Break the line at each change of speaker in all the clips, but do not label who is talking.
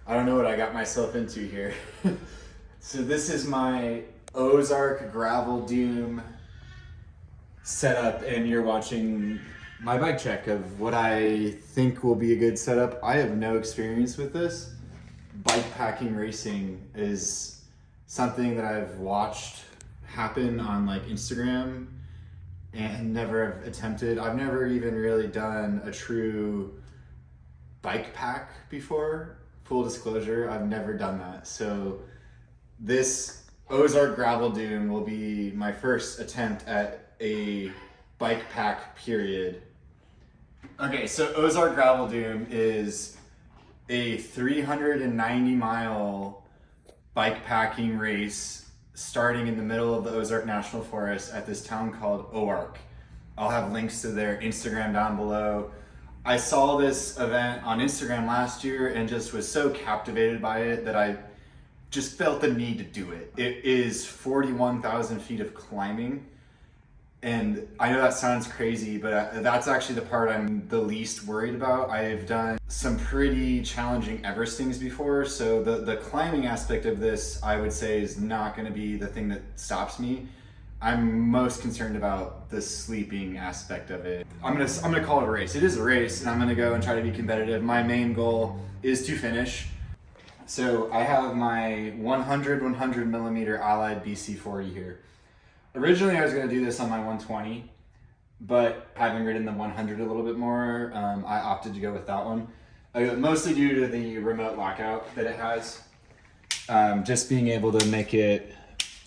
I don't know what I got myself into here. So this is my Ozark gravel dune setup, and you're watching my bike check of what I think will be a good setup. I have no experience with this. Bike packing racing is something that I've watched happen on like Instagram and never have attempted. I've never even really done a true bike pack before. Full disclosure, I've never done that. So this Ozark gravel dune will be my first attempt at a bike pack period. Okay, so Ozark gravel dune is a 390 mile bike packing race starting in the middle of the Ozark National Forest at this town called Ozark. I'll have links to their Instagram down below. I saw this event on Instagram last year and just was so captivated by it that I just felt the need to do it. It is 41,000 feet of climbing. And I know that sounds crazy, but that's actually the part I'm the least worried about. I've done some pretty challenging Everestings before, so the climbing aspect of this, I would say, is not gonna be the thing that stops me. I'm most concerned about the sleeping aspect of it. I'm gonna call it a race. It is a race, and I'm gonna go and try to be competitive. My main goal is to finish. So I have my 100 millimeter Allied BC40 here. Originally I was gonna do this on my 120, but having ridden the 100 a little bit more, I opted to go with that one. Mostly due to the remote lockout that it has. Just being able to make it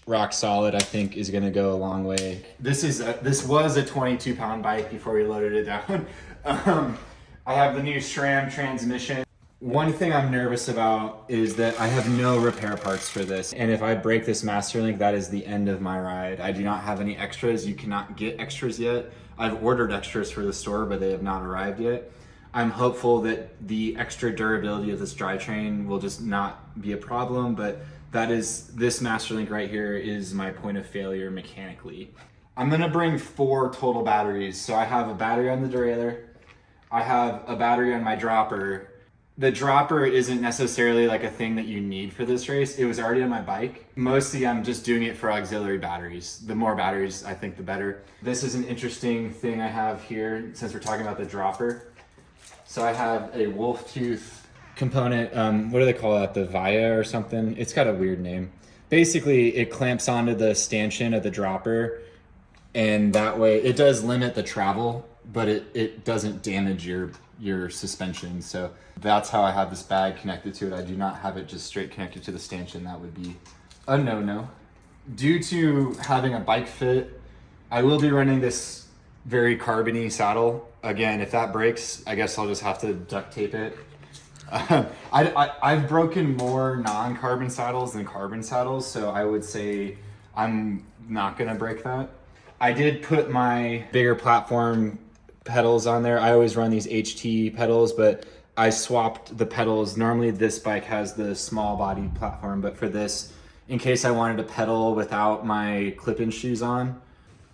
rock solid, I think, is gonna go a long way. This was a 22-pound bike before we loaded it down. I have the new SRAM transmission. One thing I'm nervous about is that I have no repair parts for this. And if I break this master link, that is the end of my ride. I do not have any extras. You cannot get extras yet. I've ordered extras for the store, but they have not arrived yet. I'm hopeful that the extra durability of this drivetrain will just not be a problem, but this master link right here is my point of failure mechanically. I'm gonna bring 4 total batteries. So I have a battery on the derailleur. I have a battery on my dropper. The dropper isn't necessarily like a thing that you need for this race. It was already on my bike. Mostly I'm just doing it for auxiliary batteries. The more batteries, I think, the better. This is an interesting thing I have here since we're talking about the dropper. So I have a wolf tooth component. What do they call that? The via or something? It's got a weird name. Basically, it clamps onto the stanchion of the dropper, and that way it does limit the travel, but it doesn't damage your suspension. So that's how I have this bag connected to it. I do not have it just straight connected to the stanchion. That would be a no-no. Due to having a bike fit, I will be running this very carbony saddle. Again, if that breaks, I guess I'll just have to duct tape it. I've broken more non-carbon saddles than carbon saddles, so I would say I'm not gonna break that. I did put my bigger platform pedals on there. I always run these HT pedals, but I swapped the pedals. Normally this bike has the small body platform, but for this, in case I wanted to pedal without my clip-in shoes on,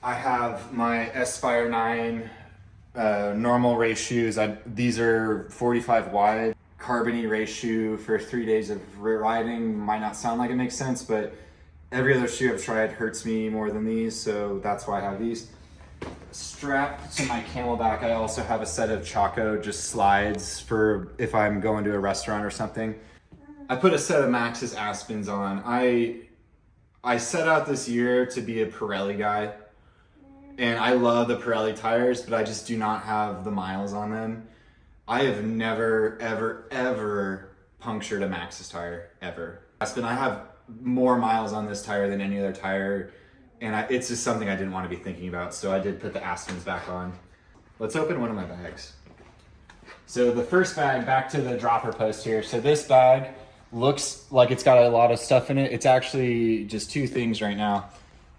I have my S-Fire 9 normal race shoes. These are 45 wide, carbony race shoe for 3 days of riding. Might not sound like it makes sense, but every other shoe I've tried hurts me more than these, so that's why I have these. Strapped to my Camelback, I also have a set of Chaco just slides for if I'm going to a restaurant or something. I put a set of Maxxis Aspens on. I set out this year to be a Pirelli guy, and I love the Pirelli tires, but I just do not have the miles on them. I have never, ever, ever punctured a Maxxis tire, ever. Aspen, I have more miles on this tire than any other tire, and it's just something I didn't want to be thinking about, so I did put the Aspens back on. Let's open one of my bags. So the first bag, back to the dropper post here. So this bag looks like it's got a lot of stuff in it. It's actually just 2 things right now.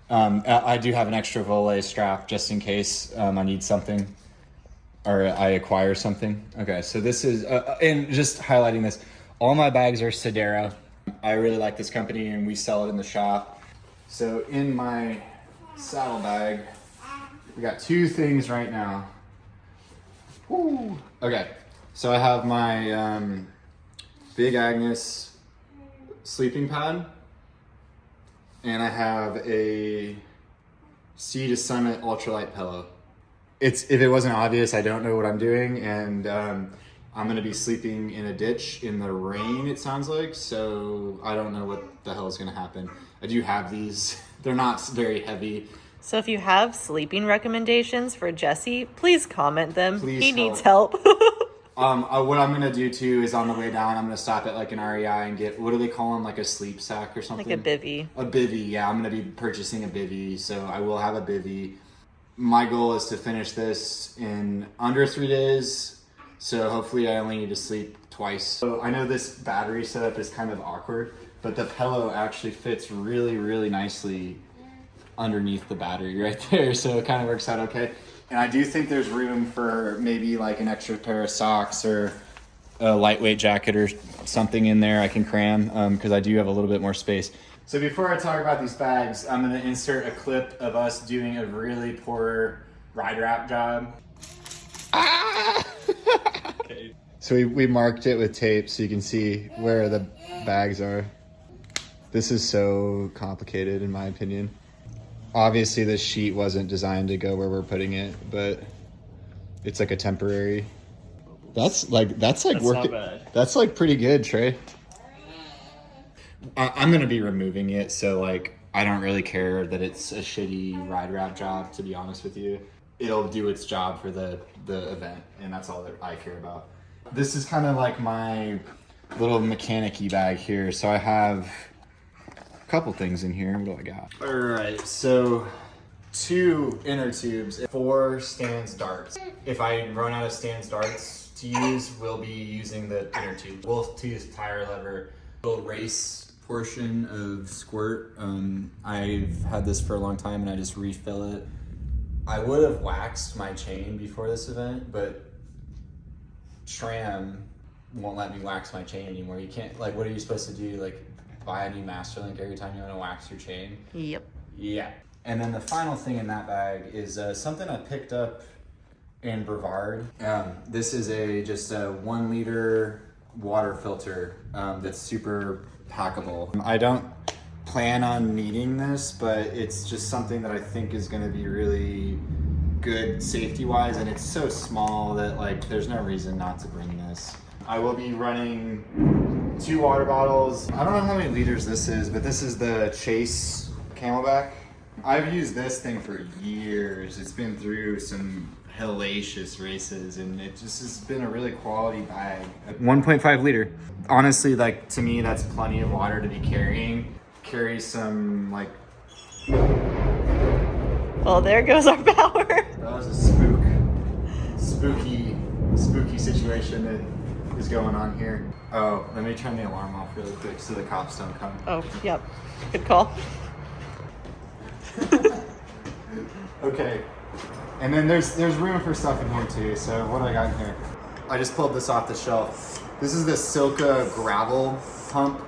I do have an extra volet strap just in case I need something or I acquire something. Okay, so this is, and just highlighting this, all my bags are Sedera. I really like this company and we sell it in the shop. So in my saddle bag, we got 2 things right now. Woo. Okay, so I have my Big Agnes sleeping pad, and I have a Sea to Summit ultralight pillow. If it wasn't obvious, I don't know what I'm doing, and I'm gonna be sleeping in a ditch in the rain, it sounds like, so I don't know what the hell is gonna happen. I do have these. They're not very heavy.
So if you have sleeping recommendations for Jesse, please comment them. He needs help.
What I'm gonna do too is on the way down, I'm gonna stop at like an REI and get, what do they call them, like a sleep sack or something?
Like a bivvy.
A bivvy, yeah. I'm gonna be purchasing a bivvy, so I will have a bivvy. My goal is to finish this in under 3 days, so hopefully I only need to sleep twice. So I know this battery setup is kind of awkward, but the pillow actually fits really, really nicely underneath the battery right there, so it kind of works out okay. And I do think there's room for maybe like an extra pair of socks or a lightweight jacket or something in there I can cram, because I do have a little bit more space. So before I talk about these bags, I'm gonna insert a clip of us doing a really poor ride wrap job. Okay. So we marked it with tape so you can see where the bags are. This is so complicated in my opinion. Obviously this sheet wasn't designed to go where we're putting it, but it's like a temporary. That's working.
Not bad.
That's like pretty good, Trey. I'm gonna be removing it, so like I don't really care that it's a shitty ride wrap job, to be honest with you. It'll do its job for the event, and that's all that I care about. This is kind of like my little mechanic-y bag here. So I have a couple things in here. What do I got? All right, so 2 inner tubes, 4 Stan's darts. If I run out of Stan's darts to use, we'll be using the inner tube. We'll use tire lever, little race portion of squirt. I've had this for a long time and I just refill it. I would have waxed my chain before this event, but SRAM won't let me wax my chain anymore. You can't, like, what are you supposed to do? Like, buy a new master link every time you want to wax your chain?
Yep.
Yeah. And then the final thing in that bag is something I picked up in Brevard. This is just a 1 liter water filter that's super packable. I don't plan on needing this, but it's just something that I think is going to be really good safety wise, and it's so small that like there's no reason not to bring this. I will be running 2 water bottles. I don't know how many liters this is, but this is the Chase Camelback. I've used this thing for years. It's been through some hellacious races, and it just has been a really quality bag. 1.5 liter. Honestly, like, to me, that's plenty of water to be carrying. Carry some, like...
Well, there goes our power.
That was a spooky situation that is going on here. Oh, let me turn the alarm off really quick so the cops don't come.
Oh, yep. Good call.
Okay. And then there's room for stuff in here too. So what do I got in here? I just pulled this off the shelf. This is the Silka gravel pump.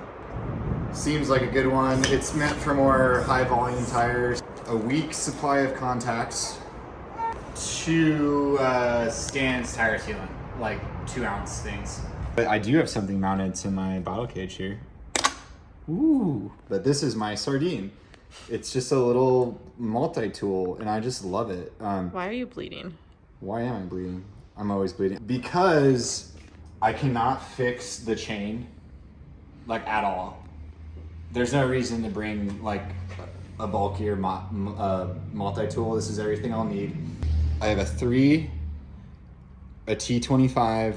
Seems like a good one. It's meant for more high volume tires. A week's supply of contacts. 2 Stan's tire sealant, like 2-ounce things. But I do have something mounted to my bottle cage here. Ooh. But this is my sardine. It's just a little multi-tool, and I just love it.
Why are you bleeding?
Why am I bleeding? I'm always bleeding. Because I cannot fix the chain, like, at all. There's no reason to bring, like, a bulkier multi-tool. This is everything I'll need. I have a 3, a T25,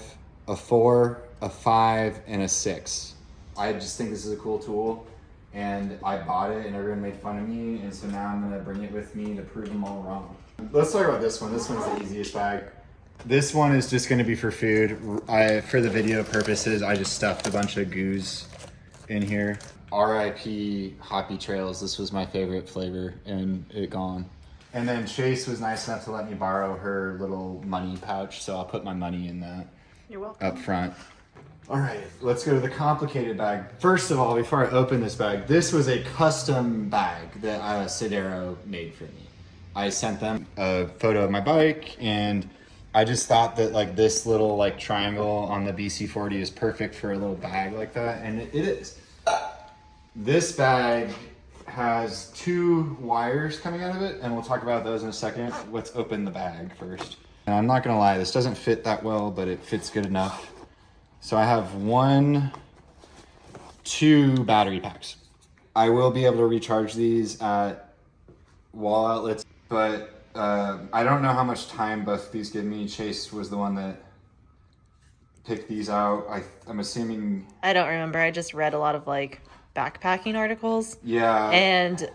a 4, a 5, and a 6. I just think this is a cool tool. And I bought it and everyone made fun of me, and so now I'm gonna bring it with me to prove them all wrong. Let's talk about this one. This one's the easiest bag. This one is just gonna be for food. For the video purposes, I just stuffed a bunch of goos in here. RIP Hoppy Trails. This was my favorite flavor and it gone. And then Chase was nice enough to let me borrow her little money pouch, so I'll put my money in that.
You're welcome.
Up front. All right, let's go to the complicated bag. First of all, before I open this bag, this was a custom bag that Sodero made for me. I sent them a photo of my bike and I just thought that like this little like triangle on the BC40 is perfect for a little bag like that, and it is. This bag has 2 wires coming out of it, and we'll talk about those in a second. Let's open the bag first. And I'm not gonna lie, this doesn't fit that well, but it fits good enough. So I have 2 battery packs. I will be able to recharge these at wall outlets, but I don't know how much time both of these give me. Chase was the one that picked these out. I'm assuming.
I don't remember. I just read a lot of like backpacking articles.
Yeah.
And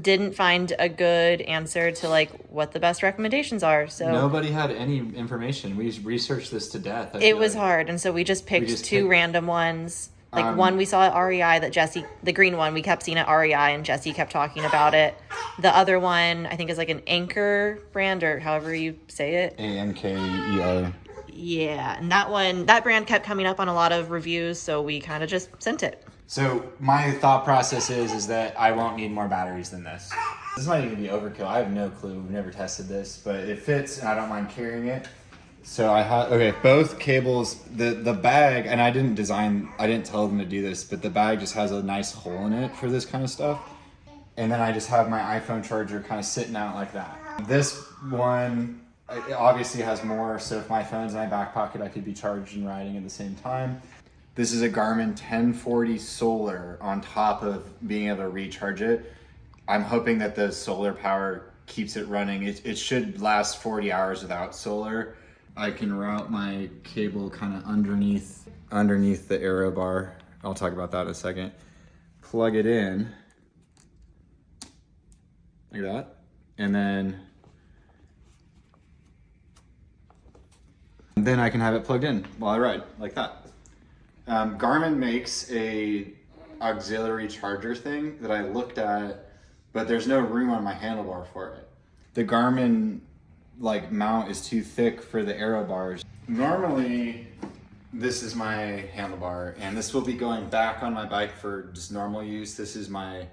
didn't find a good answer to like what the best recommendations are. So
nobody had any information. We researched this to death.
It was hard, and so we just picked 2 random ones. Like one we saw at REI that Jesse, the green one, we kept seeing at REI, and Jesse kept talking about it. The other one I think is like an Anchor brand, or however you say it.
Anker.
Yeah, and that brand kept coming up on a lot of reviews, so we kind of just sent it.
So my thought process is that I won't need more batteries than this. This might even be overkill. I have no clue. We've never tested this, but it fits, and I don't mind carrying it. So I have, okay, both cables, the bag, and I didn't tell them to do this, but the bag just has a nice hole in it for this kind of stuff. And then I just have my iPhone charger kind of sitting out like that. This one, it obviously has more, so if my phone's in my back pocket, I could be charged and riding at the same time. This is a Garmin 1040 solar on top of being able to recharge it. I'm hoping that the solar power keeps it running. It should last 40 hours without solar. I can route my cable kind of underneath the aero bar. I'll talk about that in a second. Plug it in, like that, and then I can have it plugged in while I ride, like that. Garmin makes a auxiliary charger thing that I looked at, but there's no room on my handlebar for it. The Garmin like mount is too thick for the aero bars. Normally, this is my handlebar, and this will be going back on my bike for just normal use. This is my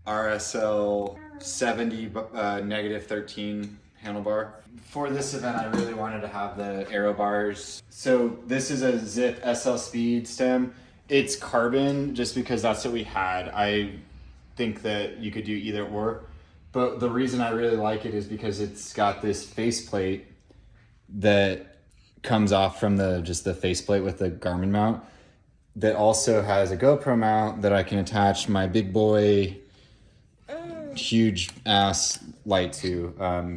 RSL 70 -13 handlebar. For this event, I really wanted to have the aero bars. So this is a Zip SL Speed stem. It's carbon just because that's what we had. I think that you could do either or. But the reason I really like it is because it's got this faceplate that comes off from just the faceplate with the Garmin mount that also has a GoPro mount that I can attach my big boy huge ass light to.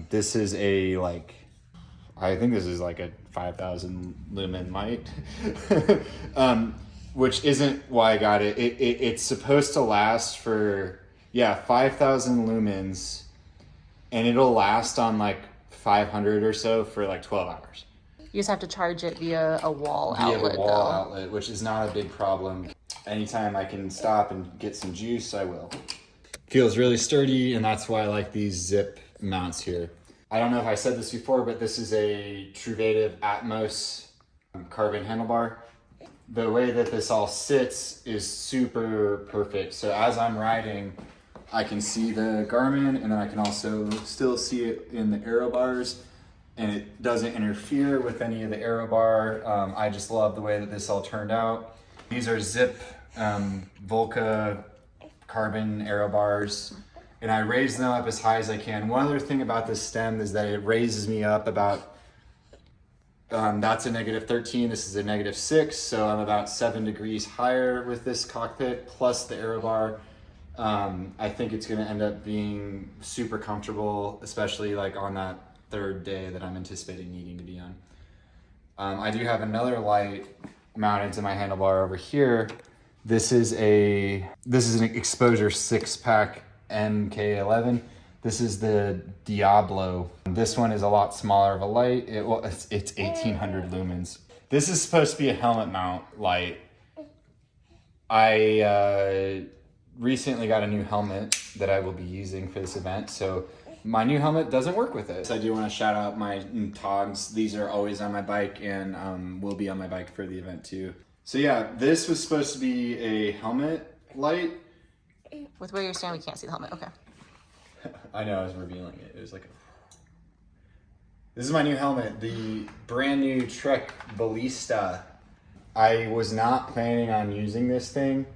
This is I think this is like a 5,000 lumen light, which isn't why I got it. It's supposed to last for 5,000 lumens, and it'll last on like 500 or so for like 12 hours.
You just have to charge it via a wall outlet.
Outlet, which is not a big problem. Anytime I can stop and get some juice, I will. Feels really sturdy, and that's why I like these Zip mounts here. I don't know if I said this before, but this is a Truvative Atmos carbon handlebar. The way that this all sits is super perfect. So as I'm riding, I can see the Garmin, and then I can also still see it in the aero bars, and it doesn't interfere with any of the aero bar. I just love the way that this all turned out. These are Zip Volca carbon aero bars, and I raise them up as high as I can. One other thing about this stem is that it raises me up about, that's a -13, this is a -6, so I'm about 7 degrees higher with this Cockpit plus the aero bar. I think it's gonna end up being super comfortable, especially like on that 3rd day that I'm anticipating needing to be on. I do have another light mounted to my handlebar over here. This is an Exposure 6-pack MK11. This is the Diablo. This one is a lot smaller of a light. It's 1800 lumens. This is supposed to be a helmet mount light. I recently got a new helmet that I will be using for this event, so my new helmet doesn't work with it. So I do want to shout out my Togs. These are always on my bike, and will be on my bike for the event too. So yeah, this was supposed to be a helmet light.
With where you're standing, we can't see the helmet. Okay.
I know, I was revealing it. It was like, This is my new helmet, the brand new Trek Ballista. I was not planning on using this thing,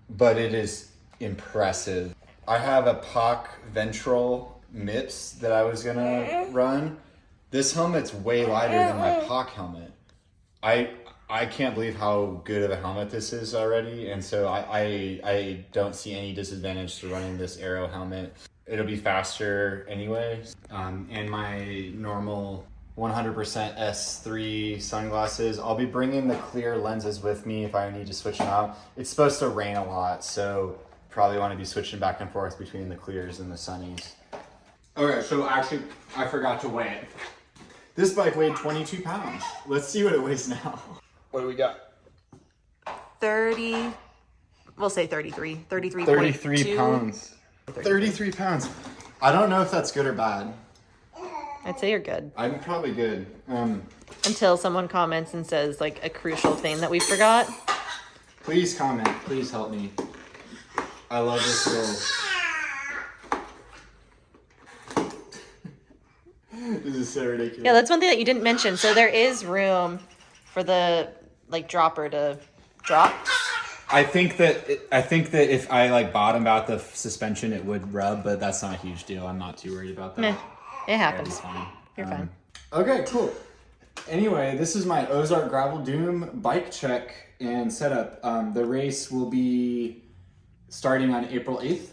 but it is impressive. I have a POC ventral MIPS that I was gonna run. This helmet's way lighter than my POC helmet. I can't believe how good of a helmet this is already, and so I don't see any disadvantage to running this Aero helmet. It'll be faster anyway, and my normal 100% S3 sunglasses. I'll be bringing the clear lenses with me if I need to switch them out. It's supposed to rain a lot, so probably want to be switching back and forth between the clears and the sunnies. Okay, so actually, I forgot to weigh it. This bike weighed 22 pounds. Let's see what it weighs now. What do we got?
30, we'll say 33.
33 pounds. 33 pounds. I don't know if that's good or bad.
I'd say you're good.
I'm probably good.
Until someone comments and says like a crucial thing that we forgot.
Please comment. Please help me. I love this little... This is so ridiculous.
Yeah, that's one thing that you didn't mention. So there is room for the like dropper to drop.
I think that if I like bottomed out the suspension, it would rub, but that's not a huge deal. I'm not too worried about that.
Meh. It happens.
It's fine.
You're fine.
Okay, cool. Anyway, this is my Ozark Gravel Doom bike check and setup. The race will be starting on April 8th.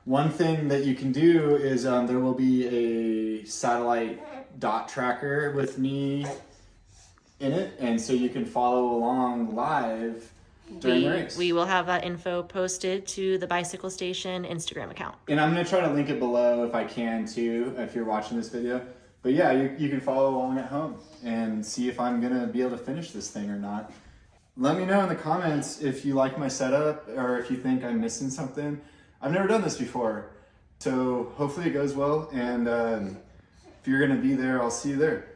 One thing that you can do is there will be a satellite dot tracker with me in it, and so you can follow along live during the race.
We will have that info posted to the Bicycle Station Instagram account.
And I'm going to try to link it below if I can too, if you're watching this video. But yeah, you can follow along at home and see if I'm going to be able to finish this thing or not. Let me know in the comments if you like my setup or if you think I'm missing something. I've never done this before, so hopefully it goes well. And if you're going to be there, I'll see you there.